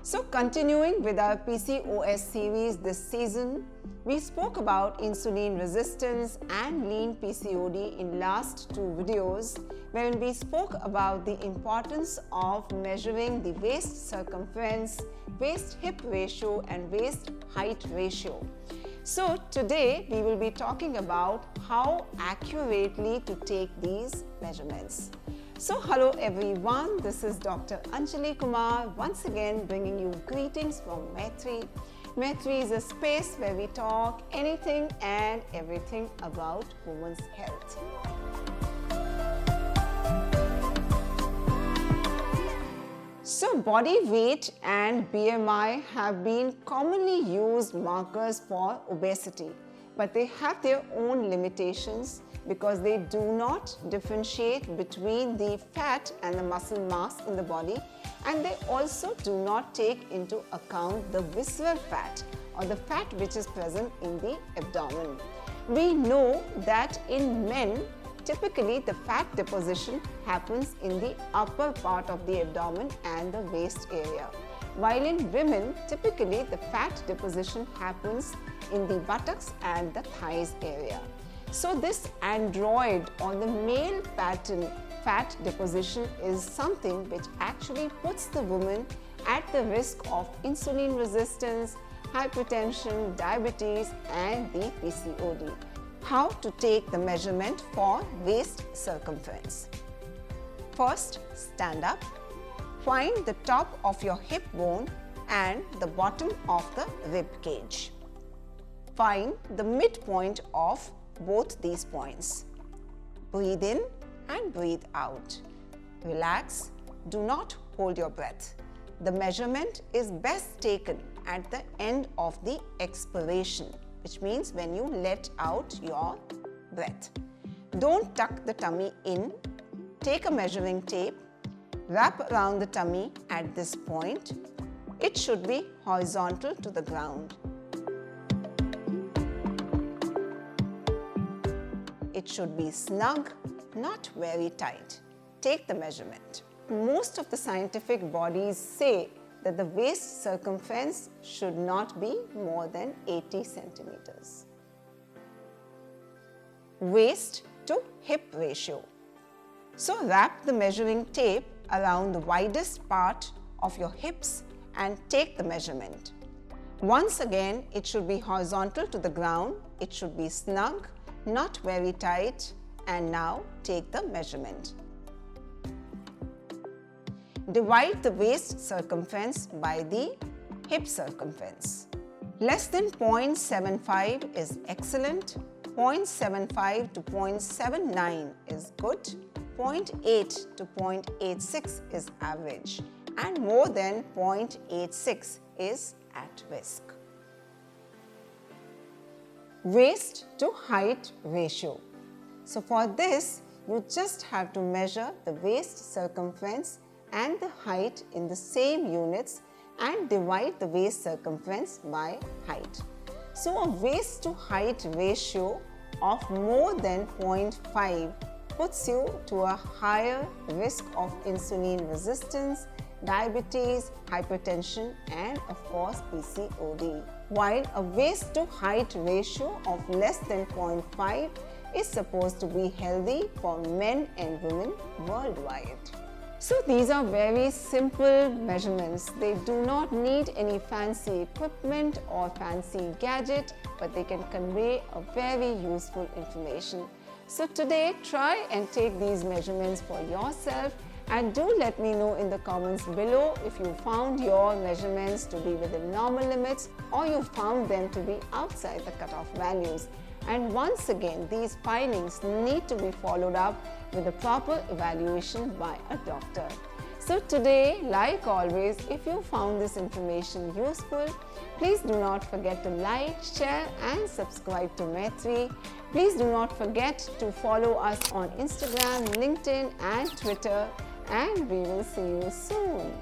So continuing with our PCOS series this season, we spoke about insulin resistance and lean PCOD in last two videos when we spoke about the importance of measuring the waist circumference, waist hip ratio and waist height ratio. So today we will be talking about how accurately to take these measurements. So hello everyone, this is Dr. Anjali Kumar once again bringing you greetings from Maitri. Maitri is a space where we talk anything and everything about women's health. So body weight and BMI have been commonly used markers for obesity, but they have their own limitations because they do not differentiate between the fat and the muscle mass in the body, and they also do not take into account the visceral fat or the fat which is present in the abdomen. We know that in men, typically the fat deposition happens in the upper part of the abdomen and the waist area, while in women, typically the fat deposition happens in the buttocks and the thighs area. So this android or the male pattern fat deposition is something which actually puts the woman at the risk of insulin resistance, hypertension, diabetes and the PCOD. How to take the measurement for waist circumference? First, stand up. Find the top of your hip bone and the bottom of the rib cage. Find the midpoint of both these points. Breathe in and breathe out. Relax. Do not hold your breath. The measurement is best taken at the end of the expiration, which means when you let out your breath. Don't tuck the tummy in. Take a measuring tape. Wrap around the tummy at this point. It should be horizontal to the ground. It should be snug, not very tight. Take the measurement. Most of the scientific bodies say that the waist circumference should not be more than 80 centimeters. Waist to hip ratio. So wrap the measuring tape around the widest part of your hips and take the measurement. Once again, it should be horizontal to the ground. It should be snug, not very tight, and now take the measurement. Divide the waist circumference by the hip circumference. Less than 0.75 is excellent, 0.75 to 0.79 is good, 0.8 to 0.86 is average, and more than 0.86 is at risk. Waist to height ratio. So for this, you just have to measure the waist circumference and the height in the same units and divide the waist circumference by height. So a waist to height ratio of more than 0.5 puts you to a higher risk of insulin resistance, diabetes, hypertension and of course PCOD. While a waist to height ratio of less than 0.5 is supposed to be healthy for men and women worldwide. So these are very simple measurements. They do not need any fancy equipment or fancy gadget, but they can convey a very useful information. So today, try and take these measurements for yourself, and do let me know in the comments below if you found your measurements to be within normal limits or you found them to be outside the cutoff values. And once again, these findings need to be followed up with a proper evaluation by a doctor. So today, like always, if you found this information useful, please do not forget to like, share and subscribe to Maitri. Please do not forget to follow us on Instagram, LinkedIn and Twitter, and we will see you soon.